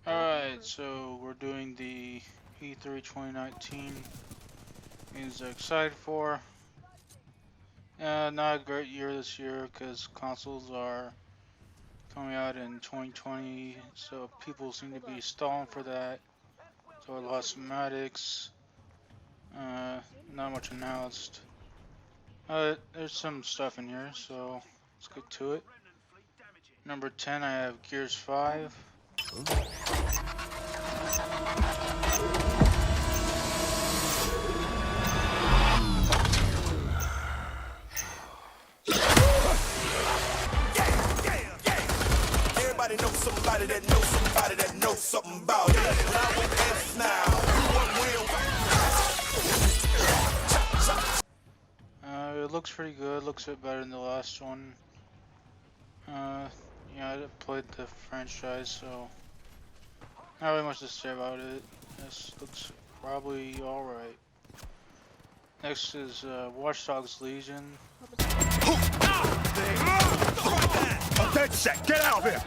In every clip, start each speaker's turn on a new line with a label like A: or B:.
A: Alright, so we're doing the E3 2019 games I'm excited for. Not a great year this year because consoles are coming out in 2020, so people seem to be stalling for that. So a lot of cinematics, not much announced. There's some stuff in here, so let's get to it. Number 10, I have Gears 5.
B: Everybody knows somebody that knows somebody that knows something about it. Now with this now,
A: It looks pretty good. Looks a bit better than the last one. Yeah, I played the franchise, so not really much to say about it. This looks probably alright. Next is Watch Dogs Legion.
B: a dead set. Get out of here.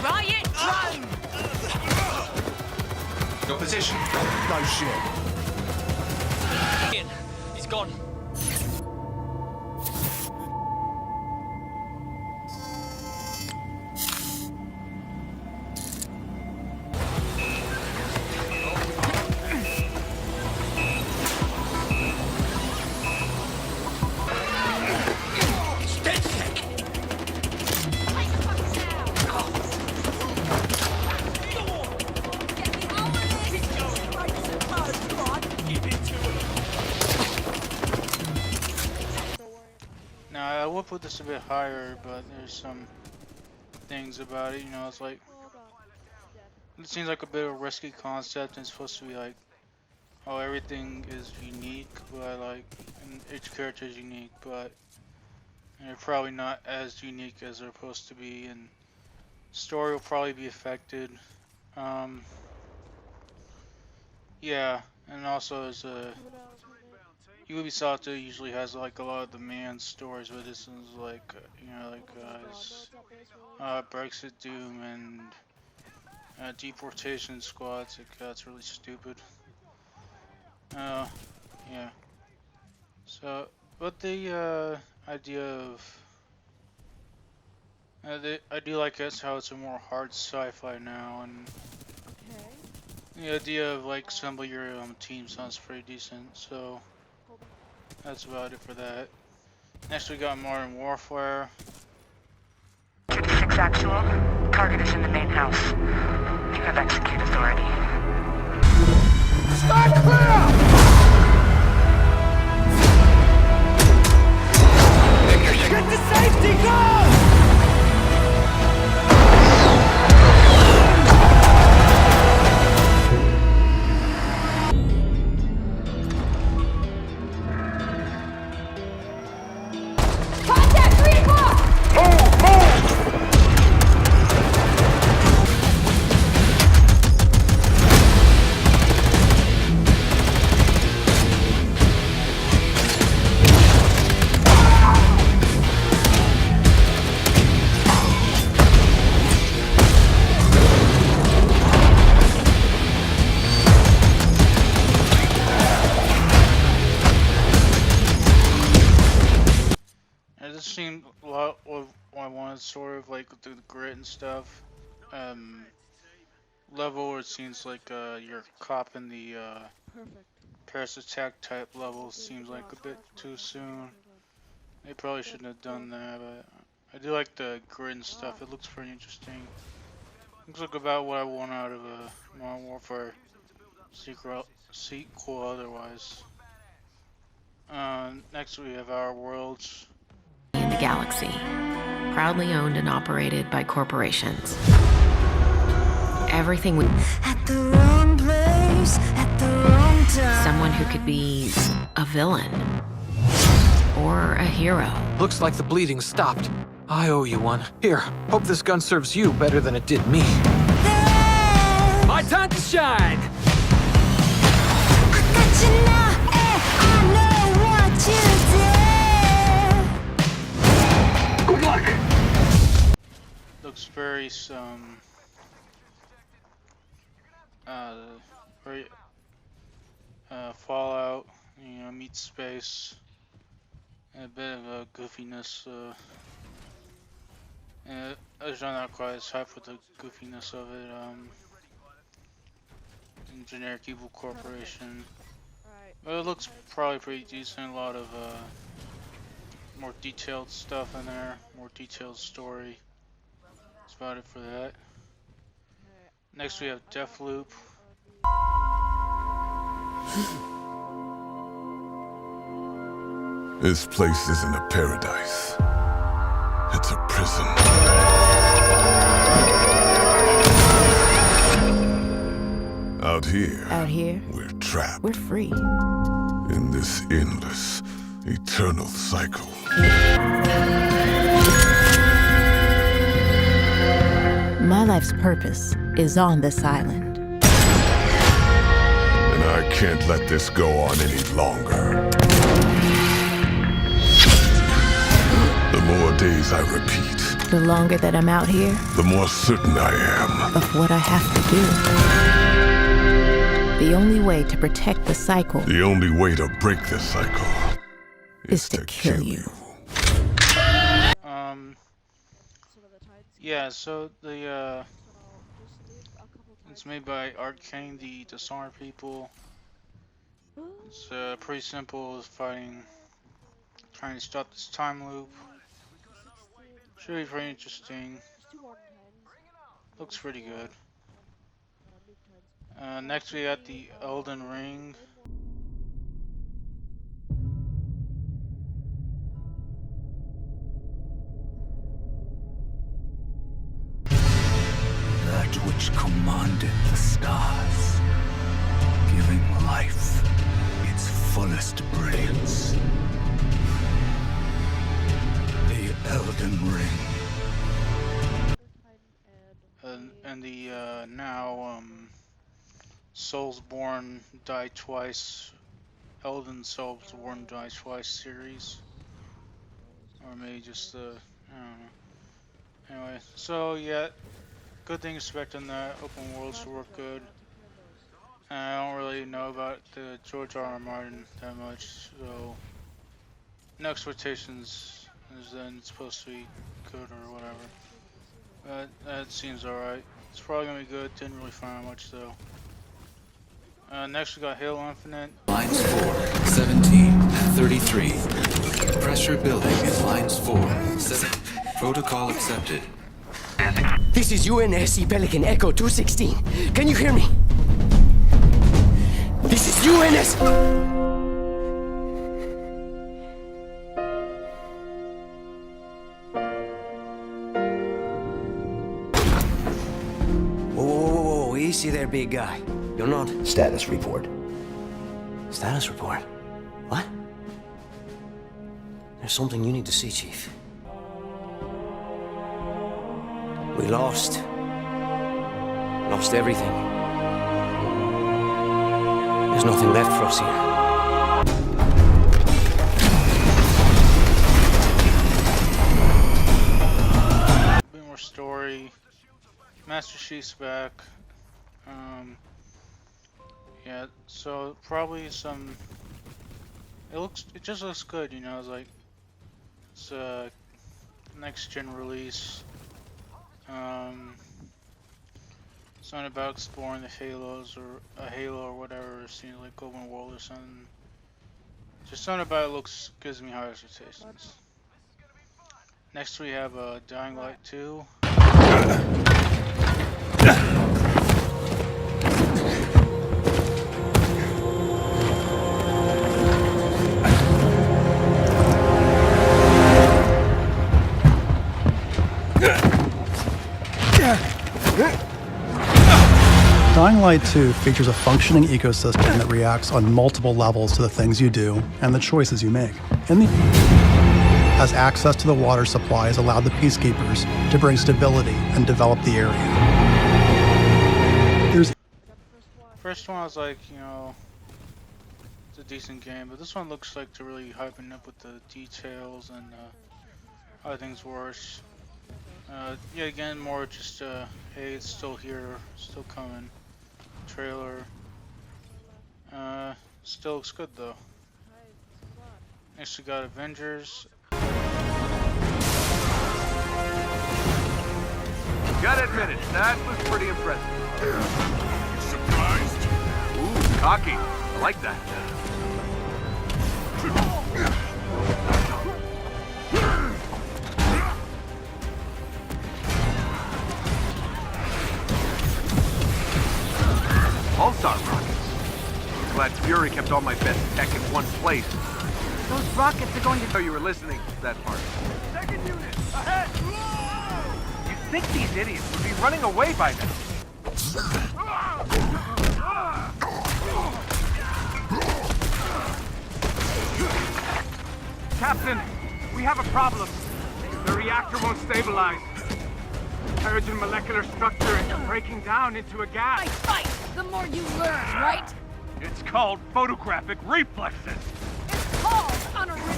C: Riot, run!
D: Your position.
B: No shit.
C: Ian, he's gone.
A: Now I would put this a bit higher, but there's some things about it, you know, it's like it seems like a bit of a risky concept and it's supposed to be like, oh, everything is unique, but like, and each character is unique, but they're probably not as unique as they're supposed to be, and story will probably be affected. Yeah, and also there's a Ubisoft usually has like a lot of the main stories, but this one's like, you know, like Brexit Doom and deportation squads. Like, that's really stupid. Yeah. So, but the idea of I do like it how it's a more hard sci-fi now, and the idea of like assemble your team sounds pretty decent. So that's about it for that. Next we got Modern Warfare.
E: 2-6 actual. Target is in the main house. You have execute authority.
B: Start clear! Get to safety, go!
F: Contact 3 o'clock!
A: It just seemed a lot of what I wanted, sort of like with the grit and stuff. Level where it seems like you're a cop in the Paris Attack type level seems like a bit too soon. They probably shouldn't have done that, but I do like the grit and stuff. It looks pretty interesting. Looks like about what I want out of a Modern Warfare sequel otherwise. Next we have Our Worlds.
G: In the galaxy, proudly owned and operated by corporations. Everything we...
F: At the wrong place, at the wrong time.
G: Someone who could be a villain or a hero.
H: Looks like the bleeding stopped. I owe you one. Here, hope this gun serves you better than it did me. My time to shine!
F: I got you now, I know what you did.
A: The looks very very Fallout, you know, meets space, and a bit of a goofiness. And I'm not quite as hyped with the goofiness of it. In generic Evil Corporation, but it looks probably pretty decent. A lot of more detailed stuff in there, more detailed story. That's about it for that. Next we have Deathloop.
B: This place isn't a paradise. It's a prison. Out here, we're trapped.
D: We're free.
B: In this endless, eternal cycle.
D: My life's purpose is on this island.
B: And I can't let this go on any longer. The more days I repeat,
D: The longer that I'm out here,
B: the more certain I am.
D: of what I have to do. The only way to protect the cycle
B: The only way to break this cycle
D: is to kill you.
A: Yeah, so the it's made by Arcane, the Dishonored people. It's pretty simple. It's fighting, trying to stop this time loop. Should be pretty interesting. Looks pretty good. Next we got the Elden Ring.
I: That which commanded the stars, giving life its fullest brilliance. The Elden Ring.
A: And the now Soulsborne Die Twice, Elden Soulsborne Die Twice series, or maybe just I don't know. Anyway, so yeah, good thing expecting the open worlds to work good. And I don't really know about the George R. R. Martin that much, so no expectations is then it's supposed to be good or whatever. But that seems alright. It's probably gonna be good. Didn't really find out much though. Next we got Halo Infinite.
I: Lines 4, 17, and 33. Pressure building in lines 4, 7. Protocol accepted.
J: This is UNSC Pelican Echo 216. Can you hear me? This is UNS. Whoa, easy there, big guy. You're not.
K: Status report.
J: Status report? What? There's something you need to see, Chief. We lost everything. There's nothing left for us here.
A: A bit more story. Master Chief's back. Yeah, so probably some. It just looks good, you know. It's like it's a next gen release. Something about exploring the Halos or a Halo or whatever, seems like open world or something. Just something about it gives me high expectations. Next we have Dying Light 2.
L: Dying Light 2 features a functioning ecosystem that reacts on multiple levels to the things you do and the choices you make. As access to the water supply has allowed the Peacekeepers to bring stability and develop the area.
A: First one I was like, you know, it's a decent game, but this one looks like they're really hyping up with the details and other things worse. Yeah, again, more just hey, it's still here, still coming. Trailer. Still looks good though. Next we got Avengers.
K: Gotta admit it, that was pretty impressive.
B: Surprised?
K: Ooh, cocky. I like that. Pulsar rockets. Glad Fury kept all my best tech in one place.
C: Those rockets are going to...
K: Oh, you were listening to that part. Second unit, ahead! You'd think these idiots would be running away by now.
M: Captain, we have a problem. The reactor won't stabilize. Terrigen molecular structure is breaking down into a gas.
C: Fight! The more you learn, right?
M: It's called photographic reflexes.
C: It's called unoriginal.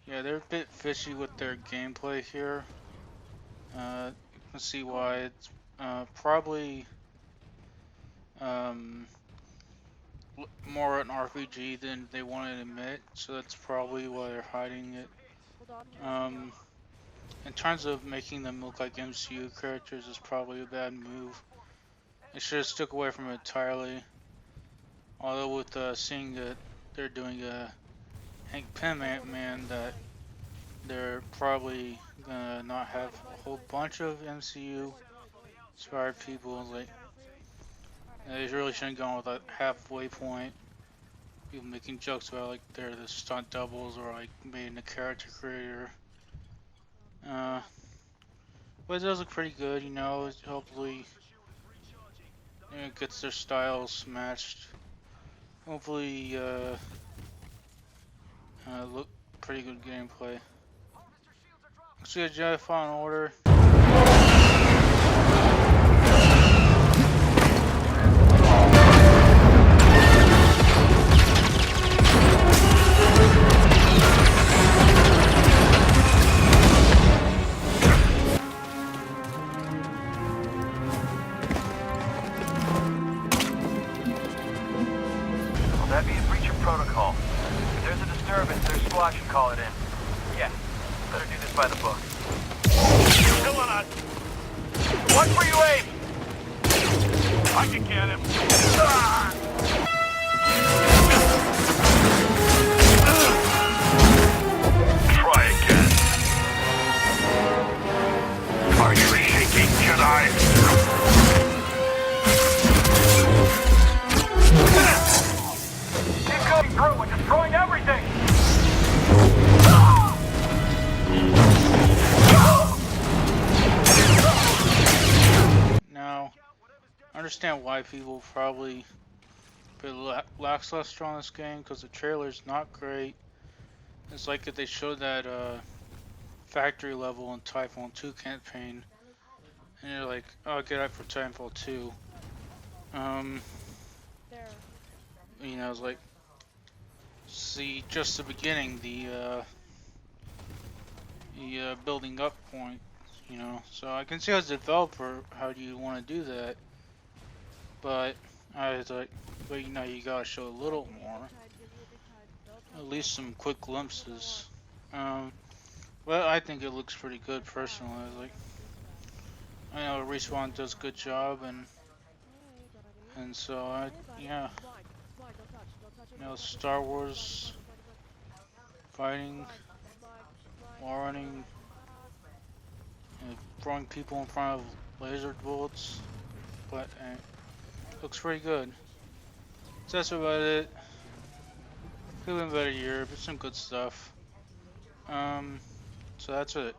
A: Yeah, they're a bit fishy with their gameplay here. You can see why. It's probably more an RPG than they want to admit, so that's probably why they're hiding it. In terms of making them look like MCU characters is probably a bad move. They should have stuck away from it entirely. Although with seeing that they're doing a Hank Pym Ant-Man, that they're probably gonna not have a whole bunch of MCU inspired people. Like, they really shouldn't go with a halfway point. People making jokes about like they're the stunt doubles or like being a character creator. But it does look pretty good, you know. Hopefully, it gets their styles matched. Hopefully, look pretty good gameplay. Let's see a Jedi Fallen Order.
K: That'd be a breach of protocol. If there's a disturbance, their squad should call it in. Yeah, better do this by the book.
B: Still on us.
K: Watch where you aim!
B: I can get him. Try again. Are you shaking, Jedi?
K: Keep going through and destroying everything!
A: Now, I understand why people probably a bit lackluster on this game because the trailer's not great. It's like if they showed that factory level in Titanfall 2 campaign, and you're like, oh, get out for Titanfall 2. You know, it's like, see just the beginning, the building up point, you know. So I can see as a developer how do you want to do that, but I was like, but you know, you gotta show a little more, at least some quick glimpses. Well, I think it looks pretty good personally. Like, I know Respawn does a good job, and so yeah. You know, Star Wars fighting, wall running, you know, throwing people in front of laser bullets, but looks pretty good. So that's about it. Could have been a better year, but some good stuff. So that's it.